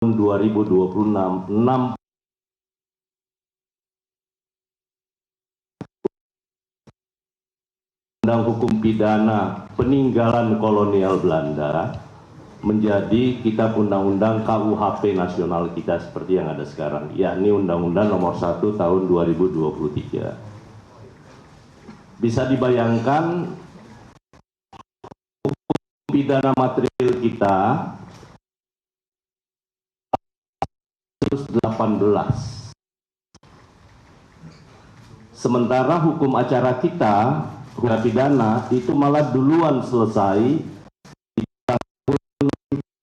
2026, 6 Undang Hukum Pidana Peninggalan Kolonial Belanda menjadi kitab undang-undang KUHP nasional kita seperti yang ada sekarang, yakni Undang-Undang Nomor 1 Tahun 2023. Bisa dibayangkan hukum pidana material kita 18. Sementara hukum acara kita, hukum pidana itu malah duluan selesai di tahun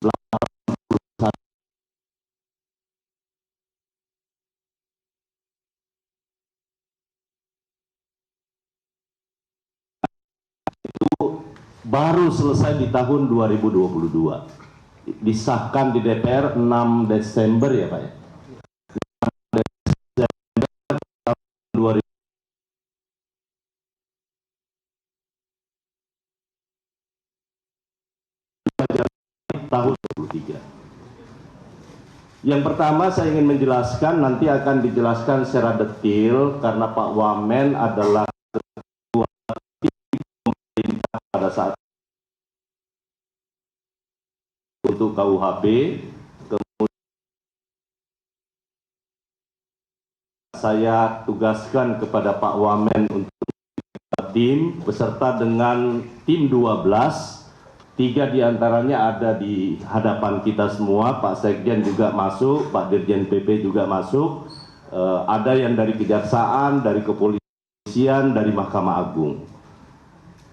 81. Itu baru selesai di tahun 2022. Disahkan di DPR 6 Desember ya Pak ya. 6 Desember tahun 2000. Tahun 2023. Yang pertama saya ingin menjelaskan, nanti akan dijelaskan secara detail karena Pak Wamen adalah ketua tim pemerintah pada saat untuk KUHP. Kemudian saya tugaskan kepada Pak Wamen untuk tim beserta dengan tim 12. 3 diantaranya ada di hadapan kita semua, Pak Sekjen juga masuk, Pak Dirjen PP juga masuk, ada yang dari Kejaksaan, dari Kepolisian, dari Mahkamah Agung.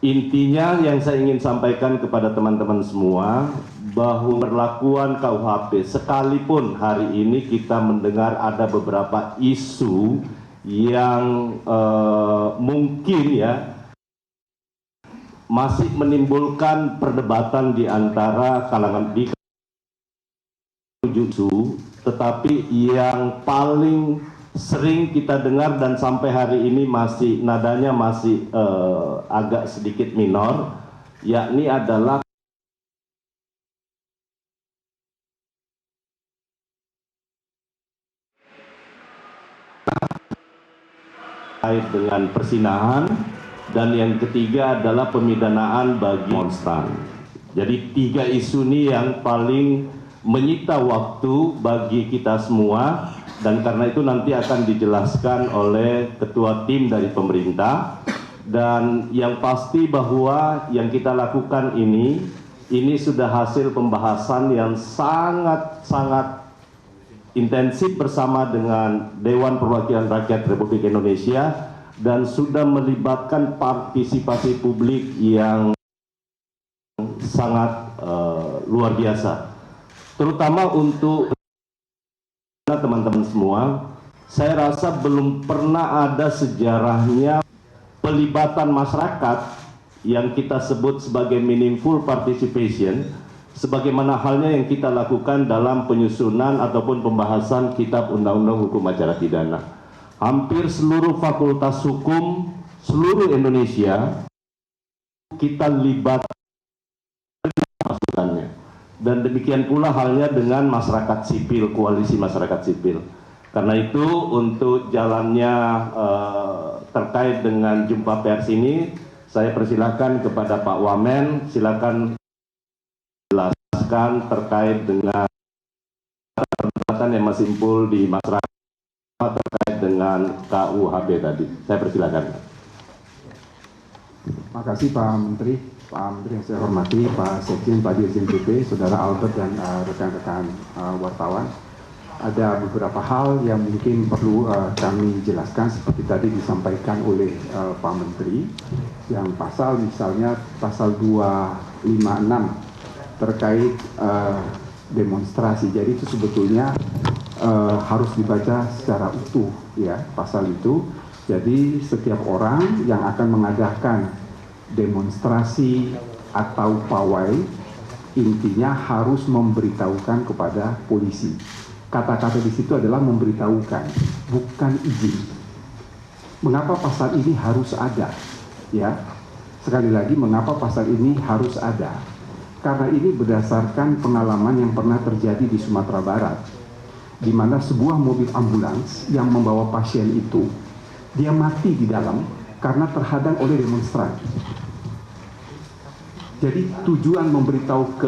Intinya yang saya ingin sampaikan kepada teman-teman semua, bahwa perlakuan KUHP sekalipun hari ini kita mendengar ada beberapa isu yang mungkin ya masih menimbulkan perdebatan di antara kalangan di isu, tetapi yang paling sering kita dengar dan sampai hari ini masih nadanya masih agak sedikit minor, yakni adalah terkait dengan persinahan. Dan yang ketiga adalah pemidanaan bagi demonstran. Jadi 3 isu ini yang paling menyita waktu bagi kita semua, dan karena itu nanti akan dijelaskan oleh ketua tim dari pemerintah. Dan yang pasti bahwa yang kita lakukan ini sudah hasil pembahasan yang sangat intensif bersama dengan Dewan Perwakilan Rakyat Republik Indonesia, dan sudah melibatkan partisipasi publik yang sangat luar biasa, terutama untuk teman-teman semua. Saya rasa belum pernah ada sejarahnya pelibatan masyarakat yang kita sebut sebagai meaningful participation, sebagaimana halnya yang kita lakukan dalam penyusunan ataupun pembahasan kitab undang-undang hukum acara pidana. Hampir seluruh fakultas hukum seluruh Indonesia kita libatkan masukannya, dan demikian pula halnya dengan masyarakat sipil, koalisi masyarakat sipil. Karena itu untuk jalannya terkait dengan jumpa pers ini, saya persilahkan kepada Pak Wamen, silakan jelaskan terkait dengan perdebatan yang masih timbul di masyarakat terkait dengan KUHP tadi. Saya persilakan. Terima kasih Pak Menteri yang saya hormati, Pak Sekjen, Pak Dirjen PP, Saudara Albert dan rekan-rekan wartawan. Ada beberapa hal yang mungkin perlu kami jelaskan seperti tadi disampaikan oleh Pak Menteri, yang misalnya pasal 256 terkait demonstrasi. Jadi itu sebetulnya harus dibaca secara utuh ya pasal itu. Jadi setiap orang yang akan mengadakan demonstrasi atau pawai intinya harus memberitahukan kepada polisi. Kata-kata di situ adalah memberitahukan, bukan izin. Mengapa pasal ini harus ada? Ya, sekali lagi, mengapa pasal ini harus ada? karena ini berdasarkan pengalaman yang pernah terjadi di Sumatera Barat, di mana sebuah mobil ambulans yang membawa pasien itu, dia mati di dalam karena terhadang oleh demonstran. Jadi tujuan memberitahu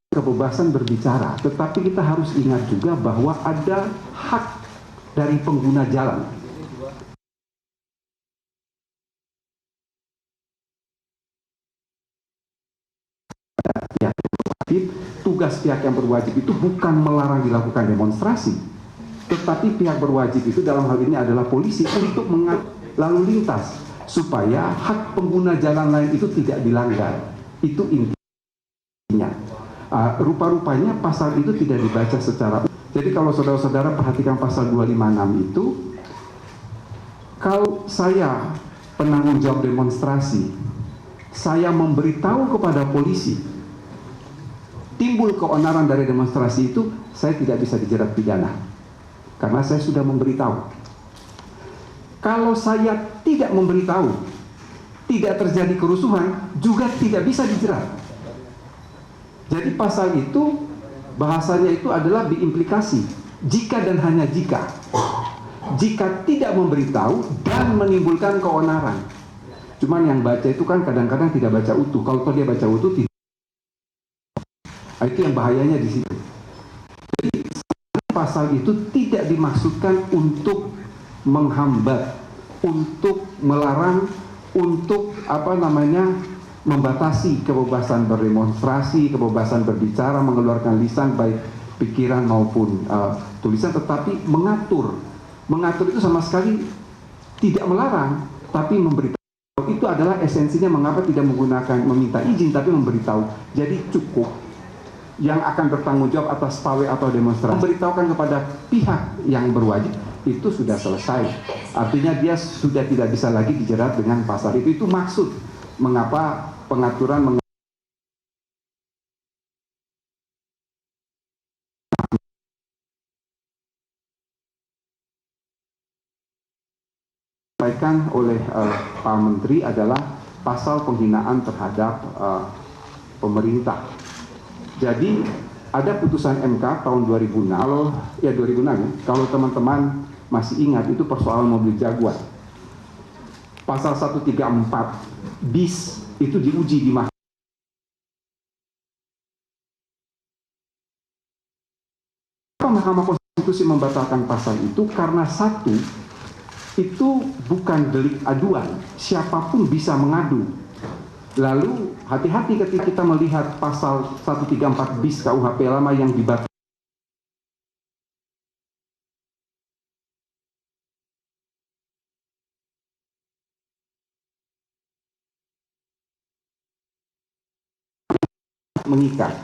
kebebasan berbicara, tetapi kita harus ingat juga bahwa ada hak dari pengguna jalan. Tugas pihak yang berwajib itu bukan melarang dilakukan demonstrasi, tetapi pihak berwajib itu dalam hal ini adalah polisi untuk mengatur lalu lintas supaya hak pengguna jalan lain itu tidak dilanggar. Itu intinya. Rupa-rupanya pasal itu tidak dibaca secara. Jadi kalau saudara-saudara perhatikan pasal 256 itu, kalau saya penanggung jawab demonstrasi, saya memberitahu kepada polisi timbul keonaran dari demonstrasi itu, saya tidak bisa dijerat pidana karena saya sudah memberitahu. Kalau saya tidak memberitahu, tidak terjadi kerusuhan, juga tidak bisa dijerat. Jadi pasal itu bahasanya itu adalah diimplikasi jika dan hanya jika tidak memberitahu dan menimbulkan keonaran. Cuman yang baca itu kan kadang-kadang tidak baca utuh. Kalau dia baca utuh, tidak. Itu yang bahayanya di situ. Jadi pasal itu tidak dimaksudkan untuk menghambat, untuk melarang, untuk membatasi kebebasan berdemonstrasi, kebebasan berbicara, mengeluarkan lisan baik pikiran maupun tulisan, tetapi mengatur. Mengatur itu sama sekali tidak melarang, tapi memberitahu. Itu adalah esensinya mengapa tidak menggunakan meminta izin, tapi memberitahu. Jadi cukup yang akan bertanggung jawab atas pawai atau demonstrasi memberitahukan kepada pihak yang berwajib, itu sudah selesai. Artinya dia sudah tidak bisa lagi dijerat dengan pasal itu. Itu maksud mengapa pengaturan disampaikan oleh Pak Menteri adalah pasal penghinaan terhadap pemerintah. Jadi ada putusan MK tahun 2006, kalau teman-teman masih ingat, itu persoalan mobil Jaguar. Pasal 134 bis itu diuji di Mahkamah. Mahkamah Konstitusi membatalkan pasal itu karena satu, itu bukan delik aduan, siapapun bisa mengadu. Lalu hati-hati ketika kita melihat pasal 134 bis KUHP lama yang dibatalkan. Mengikat.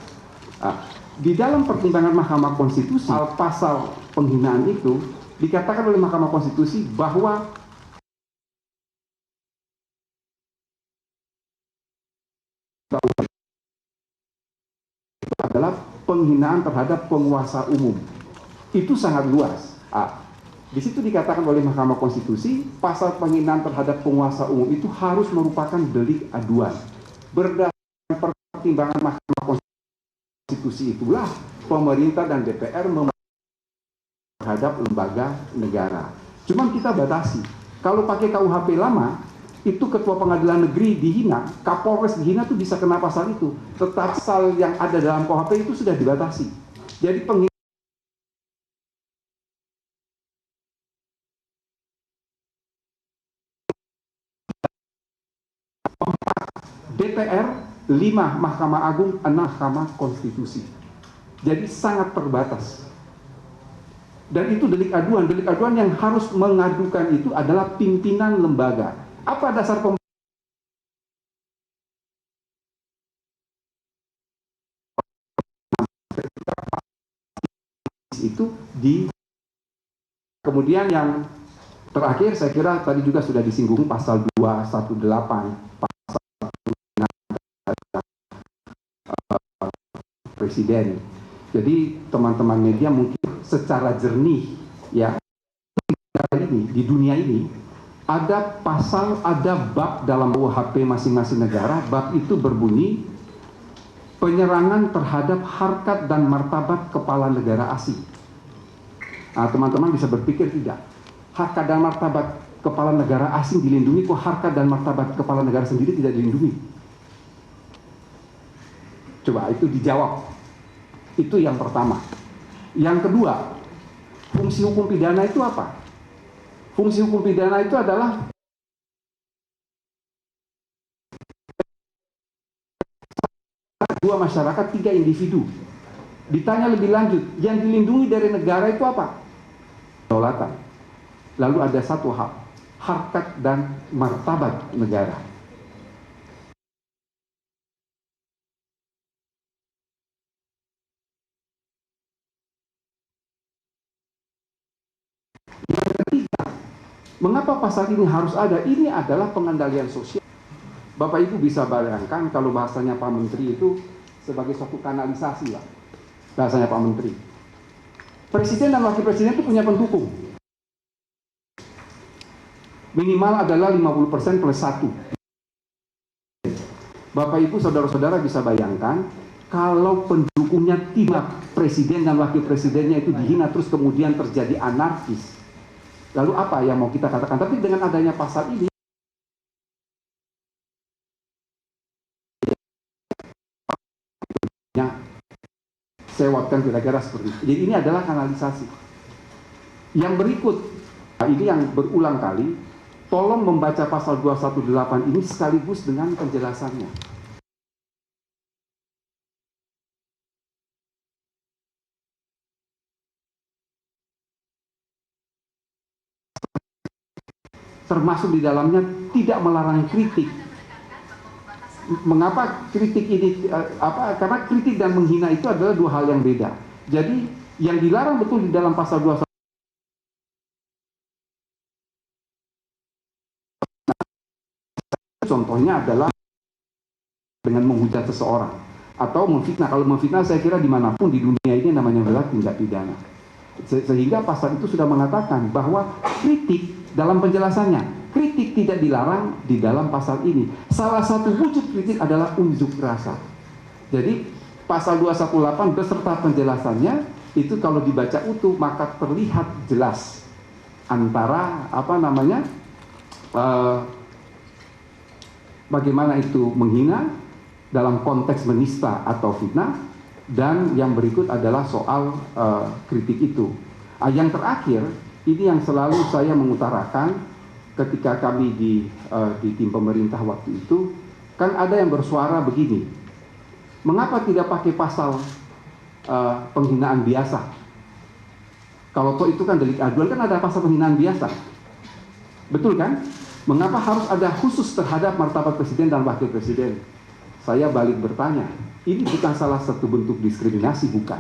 Di dalam pertimbangan Mahkamah Konstitusi, pasal penghinaan itu dikatakan oleh Mahkamah Konstitusi bahwa itu adalah penghinaan terhadap penguasa umum. Itu sangat luas. Di situ dikatakan oleh Mahkamah Konstitusi, pasal penghinaan terhadap penguasa umum itu harus merupakan delik aduan. Berdasarkan pertimbangan Mahkamah Konstitusi itulah pemerintah dan DPR terhadap lembaga negara. Cuman kita batasi. Kalau pakai KUHP lama, itu ketua pengadilan negeri dihina, Kapolres dihina tuh bisa kena pasal itu. Tetapi pasal yang ada dalam KUHP itu sudah dibatasi. Jadi DPR 5, Mahkamah Agung 6, Mahkamah Konstitusi. Jadi sangat terbatas. Dan itu delik aduan. Delik aduan yang harus mengadukan itu adalah pimpinan lembaga. Apa dasar itu kemudian yang terakhir saya kira tadi juga sudah disinggung pasal 218 pasal presiden. Jadi teman-teman media mungkin secara jernih ya, ini di dunia ini ada pasal, ada bab dalam KUHP masing-masing negara. Bab itu berbunyi penyerangan terhadap harkat dan martabat kepala negara asing. Nah, teman-teman bisa berpikir tidak, harkat dan martabat kepala negara asing dilindungi, kok harkat dan martabat kepala negara sendiri tidak dilindungi? Coba itu dijawab. Itu yang pertama. Yang kedua, fungsi hukum pidana itu apa? Fungsi hukum pidana itu adalah dua masyarakat, tiga individu. Ditanya lebih lanjut, yang dilindungi dari negara itu apa? Kedaulatan. Lalu ada satu hal, harkat dan martabat negara. Yang ketiga, mengapa pasal ini harus ada? Ini adalah pengendalian sosial. Bapak Ibu bisa bayangkan kalau bahasanya Pak Menteri itu sebagai suatu kanalisasi lah. Bahasanya Pak Menteri. Presiden dan Wakil Presiden itu punya pendukung. Minimal adalah 50% plus 1. Bapak Ibu saudara-saudara bisa bayangkan kalau pendukungnya tidak, presiden dan wakil presidennya itu dihina terus kemudian terjadi anarkis. Lalu apa yang mau kita katakan? Tapi dengan adanya pasal ini, sewatkan kira-kira seperti itu. Jadi ini adalah kanalisasi. Yang berikut, ini yang berulang kali, tolong membaca pasal 218 ini sekaligus dengan penjelasannya. Termasuk di dalamnya tidak melarang kritik. Mengapa kritik ini karena kritik dan menghina itu adalah dua hal yang beda. Jadi yang dilarang betul di dalam pasal 21 contohnya adalah dengan menghujat seseorang atau memfitnah. Kalau memfitnah saya kira dimanapun di dunia ini namanya adalah tindak pidana. Sehingga pasal itu sudah mengatakan bahwa kritik dalam penjelasannya, kritik tidak dilarang di dalam pasal ini. Salah satu wujud kritik adalah unjuk rasa. Jadi pasal 218 beserta penjelasannya itu kalau dibaca utuh maka terlihat jelas antara bagaimana itu menghina dalam konteks menista atau fitnah, dan yang berikut adalah soal kritik itu. Yang terakhir, ini yang selalu saya mengutarakan ketika kami di tim pemerintah waktu itu, kan ada yang bersuara begini, mengapa tidak pakai pasal penghinaan biasa? Kalau toh itu kan delik aduan, kan ada pasal penghinaan biasa, betul kan? Mengapa harus ada khusus terhadap martabat presiden dan wakil presiden? Saya balik bertanya, ini bukan salah satu bentuk diskriminasi, bukan?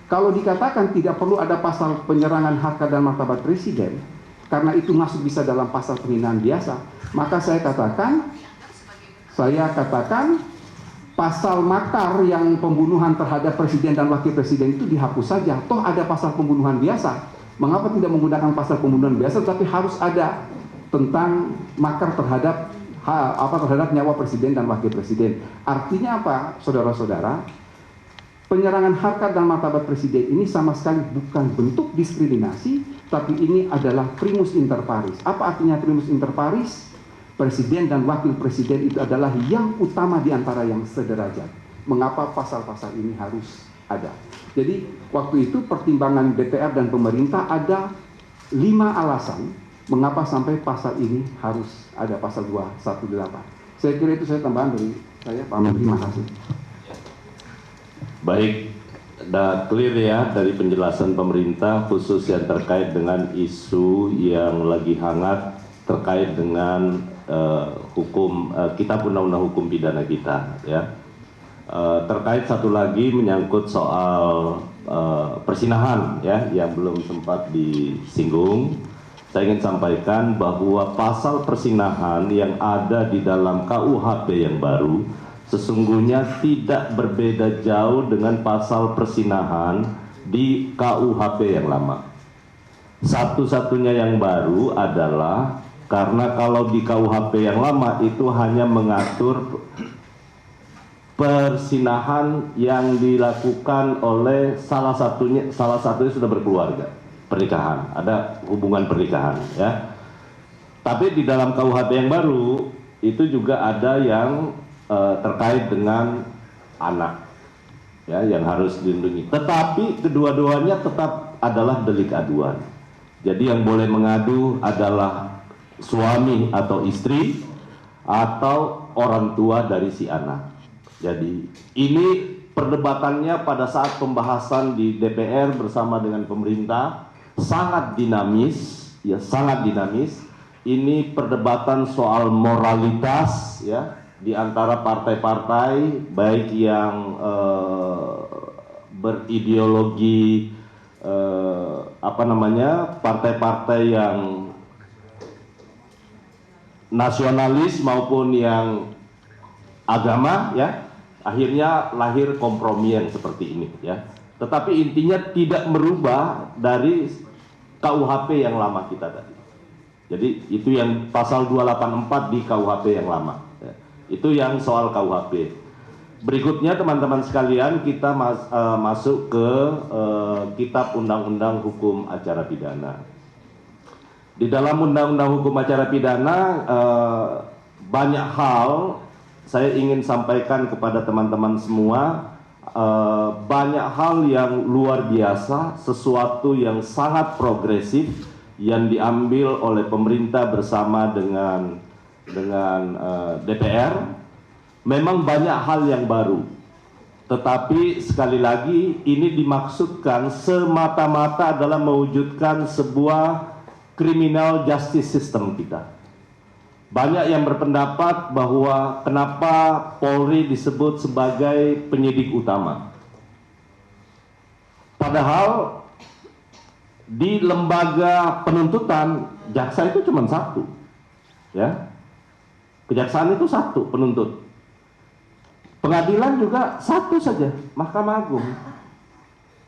Kalau dikatakan tidak perlu ada pasal penyerangan harkat dan martabat presiden, karena itu masuk bisa dalam pasal penghinaan biasa, maka saya katakan pasal makar yang pembunuhan terhadap presiden dan wakil presiden itu dihapus saja. Toh ada pasal pembunuhan biasa. Mengapa tidak menggunakan pasal pembunuhan biasa, tapi harus ada tentang makar terhadap nyawa presiden dan wakil presiden. Artinya apa, saudara-saudara? Penyerangan harkat dan martabat presiden ini sama sekali bukan bentuk diskriminasi, tapi ini adalah primus inter pares. Apa artinya primus inter pares? Presiden dan wakil presiden itu adalah yang utama di antara yang sederajat. Mengapa pasal-pasal ini harus ada? Jadi waktu itu pertimbangan DPR dan pemerintah ada 5 alasan mengapa sampai pasal ini harus ada, pasal 218. Saya kira itu saya tambahan dari saya, Pak Menteri. Terima kasih. Baik, sudah clear ya dari penjelasan pemerintah khusus yang terkait dengan isu yang lagi hangat terkait dengan hukum kitab undang-undang hukum pidana kita ya. Terkait satu lagi menyangkut soal persinahan ya yang belum sempat disinggung. Saya ingin sampaikan bahwa pasal persinahan yang ada di dalam KUHP yang baru sesungguhnya tidak berbeda jauh dengan pasal persinahan di KUHP yang lama. Satu-satunya yang baru adalah Karena kalau di KUHP yang lama itu hanya mengatur persinahan yang dilakukan oleh salah satunya sudah berkeluarga, pernikahan, ada hubungan pernikahan ya. Tapi di dalam KUHP yang baru itu juga ada yang terkait dengan anak ya, yang harus dilindungi. Tetapi kedua-duanya tetap adalah delik aduan. Jadi yang boleh mengadu adalah suami atau istri atau orang tua dari si anak. Jadi ini perdebatannya pada saat pembahasan di DPR bersama dengan pemerintah sangat dinamis, ya sangat dinamis. Ini perdebatan soal moralitas ya di antara partai-partai baik yang berideologi partai-partai yang nasionalis maupun yang agama ya, akhirnya lahir kompromi yang seperti ini ya. Tetapi intinya tidak merubah dari KUHP yang lama kita tadi. Jadi itu yang pasal 284 di KUHP yang lama ya. Itu yang soal KUHP. Berikutnya teman-teman sekalian kita masuk ke Kitab Undang-Undang Hukum Acara Pidana. Di dalam Undang-Undang Hukum Acara Pidana banyak hal saya ingin sampaikan kepada teman-teman semua, banyak hal yang luar biasa, sesuatu yang sangat progresif yang diambil oleh pemerintah bersama dengan DPR. Memang banyak hal yang baru, tetapi sekali lagi ini dimaksudkan semata-mata adalah mewujudkan sebuah criminal justice system kita. Banyak yang berpendapat bahwa kenapa Polri disebut sebagai penyidik utama. Padahal di lembaga penuntutan jaksa itu cuma satu. Ya. Kejaksaan itu satu penuntut. Pengadilan juga satu saja, Mahkamah Agung.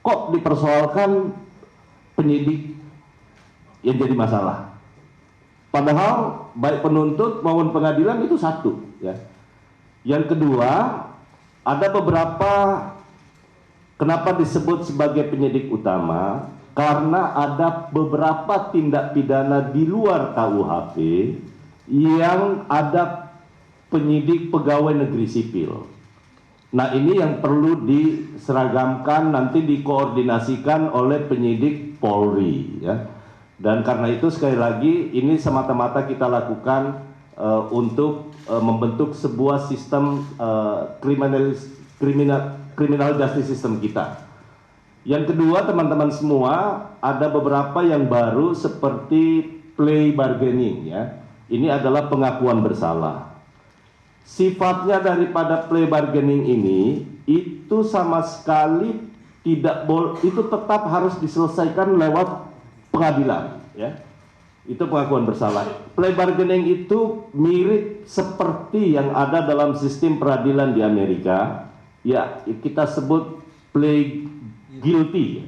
Kok dipersoalkan penyidik yang jadi masalah? Padahal baik penuntut maupun pengadilan itu satu ya. Yang kedua, ada beberapa kenapa disebut sebagai penyidik utama, karena ada beberapa tindak pidana di luar KUHP yang ada penyidik pegawai negeri sipil. Nah, ini yang perlu diseragamkan, nanti dikoordinasikan oleh penyidik Polri ya. Dan karena itu sekali lagi ini semata-mata kita lakukan untuk membentuk sebuah sistem criminal justice system kita. Yang kedua, teman-teman semua, ada beberapa yang baru seperti plea bargaining ya. Ini adalah pengakuan bersalah. Sifatnya daripada plea bargaining ini itu sama sekali tidak boleh, itu tetap harus diselesaikan lewat pengadilan ya. Itu pengakuan bersalah. Plea bargaining itu mirip seperti yang ada dalam sistem peradilan di Amerika ya, kita sebut plea guilty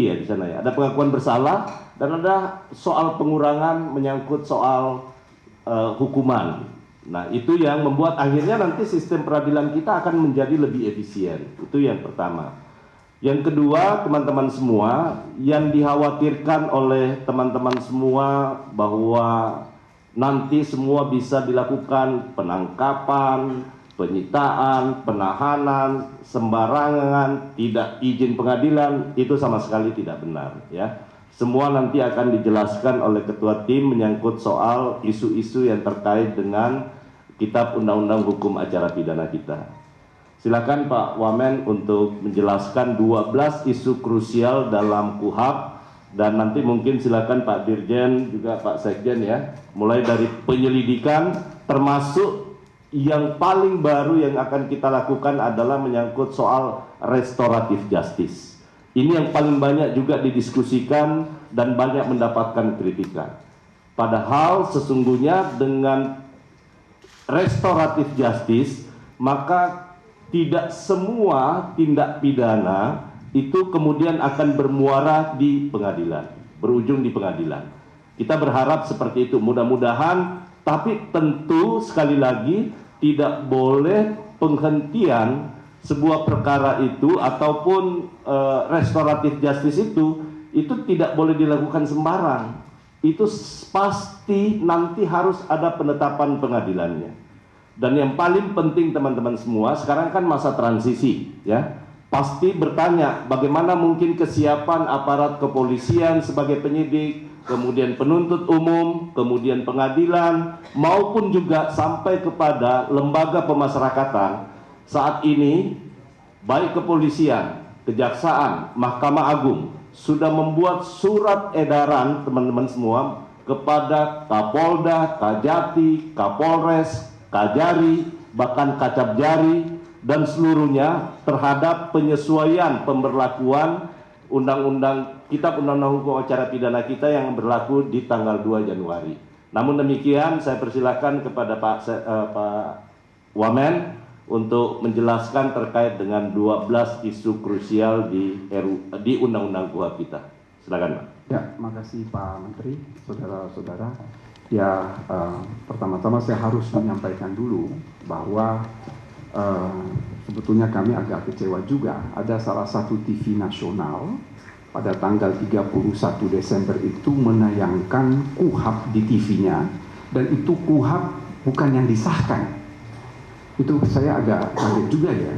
ya di sana ya. Ada pengakuan bersalah dan ada soal pengurangan menyangkut soal hukuman. Nah, itu yang membuat akhirnya nanti sistem peradilan kita akan menjadi lebih efisien. Itu yang pertama. Yang kedua, teman-teman semua, yang dikhawatirkan oleh teman-teman semua bahwa nanti semua bisa dilakukan penangkapan, penyitaan, penahanan, sembarangan, tidak izin pengadilan, itu sama sekali tidak benar ya. Semua nanti akan dijelaskan oleh ketua tim menyangkut soal isu-isu yang terkait dengan Kitab Undang-Undang Hukum Acara Pidana kita. Silakan Pak Wamen untuk menjelaskan 12 isu krusial dalam KUHP, dan nanti mungkin silakan Pak Dirjen juga Pak Sekjen ya, mulai dari penyelidikan termasuk yang paling baru yang akan kita lakukan adalah menyangkut soal restoratif justice. Ini yang paling banyak juga didiskusikan dan banyak mendapatkan kritikan. Padahal sesungguhnya dengan restoratif justice maka tidak semua tindak pidana itu kemudian akan bermuara di pengadilan, berujung di pengadilan. Kita berharap seperti itu, mudah-mudahan, tapi tentu sekali lagi tidak boleh penghentian sebuah perkara itu ataupun restoratif justice itu tidak boleh dilakukan sembarang. Itu pasti nanti harus ada penetapan pengadilannya. Dan yang paling penting teman-teman semua, sekarang kan masa transisi, ya. Pasti bertanya bagaimana mungkin kesiapan aparat kepolisian sebagai penyidik, kemudian penuntut umum, kemudian pengadilan, maupun juga sampai kepada lembaga pemasyarakatan. Saat ini, baik kepolisian, kejaksaan, Mahkamah Agung, sudah membuat surat edaran teman-teman semua kepada Kapolda, Kajati, Kapolres, Kajari, bahkan Kacapjari, dan seluruhnya terhadap penyesuaian pemberlakuan Kitab Undang-Undang Hukum Acara Pidana kita yang berlaku di tanggal 2 Januari. Namun demikian, saya persilakan kepada Pak Wamen untuk menjelaskan terkait dengan 12 isu krusial di Undang-Undang KUHP kita. Silakan, Pak. Ya, makasih Pak Menteri, saudara-saudara. Ya, pertama-tama saya harus menyampaikan dulu bahwa sebetulnya kami agak kecewa juga. Ada salah satu TV nasional pada tanggal 31 Desember itu menayangkan KUHP di TV-nya, dan itu KUHP bukan yang disahkan. Itu saya agak kaget juga ya.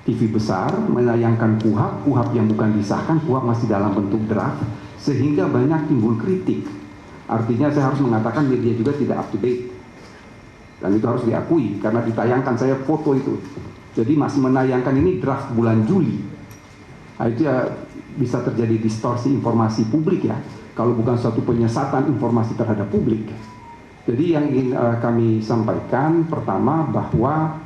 TV besar menayangkan KUHP yang bukan disahkan, KUHP masih dalam bentuk draft, sehingga banyak timbul kritik. Artinya saya harus mengatakan media juga tidak up to date. Dan itu harus diakui, karena ditayangkan saya foto itu. Jadi masih menayangkan ini draft bulan Juli. Nah, itu ya bisa terjadi distorsi informasi publik ya, kalau bukan suatu penyesatan informasi terhadap publik. Jadi yang ingin kami sampaikan, pertama bahwa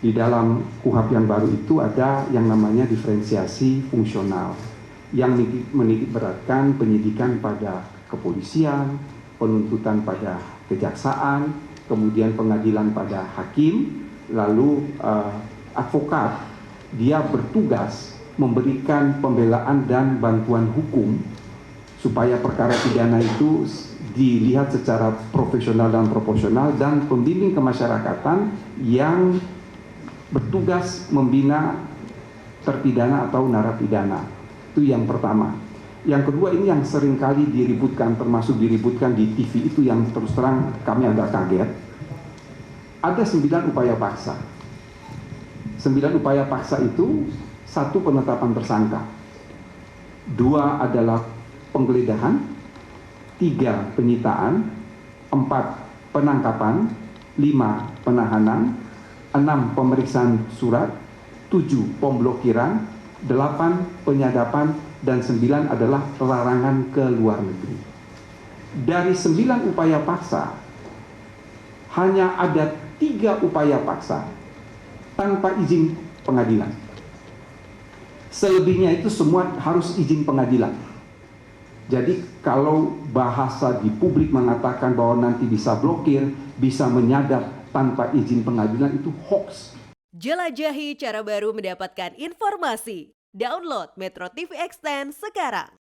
di dalam KUHP yang baru itu ada yang namanya diferensiasi fungsional, yang menitik beratkan penyidikan pada kepolisian, penuntutan pada kejaksaan, kemudian pengadilan pada hakim, lalu advokat, dia bertugas memberikan pembelaan dan bantuan hukum supaya perkara pidana itu dilihat secara profesional dan proporsional, dan pembimbing kemasyarakatan yang bertugas membina terpidana atau narapidana. Itu yang pertama. Yang kedua, ini yang seringkali diributkan, termasuk diributkan di TV itu, yang terus terang kami agak kaget. Ada 9 upaya paksa. 9 upaya paksa itu, 1 penetapan tersangka, 2 adalah penggeledahan, 3 penyitaan, 4 penangkapan, 5 penahanan, 6 pemeriksaan surat, 7 pemblokiran, 8 penyadapan, dan 9 adalah larangan ke luar negeri. Dari 9 upaya paksa, hanya ada 3 upaya paksa tanpa izin pengadilan. Selebihnya itu semua harus izin pengadilan. Jadi kalau bahasa di publik mengatakan bahwa nanti bisa blokir, bisa menyadap tanpa izin pengadilan, itu hoax. Jelajahi cara baru mendapatkan informasi. Download Metro TV Extend sekarang.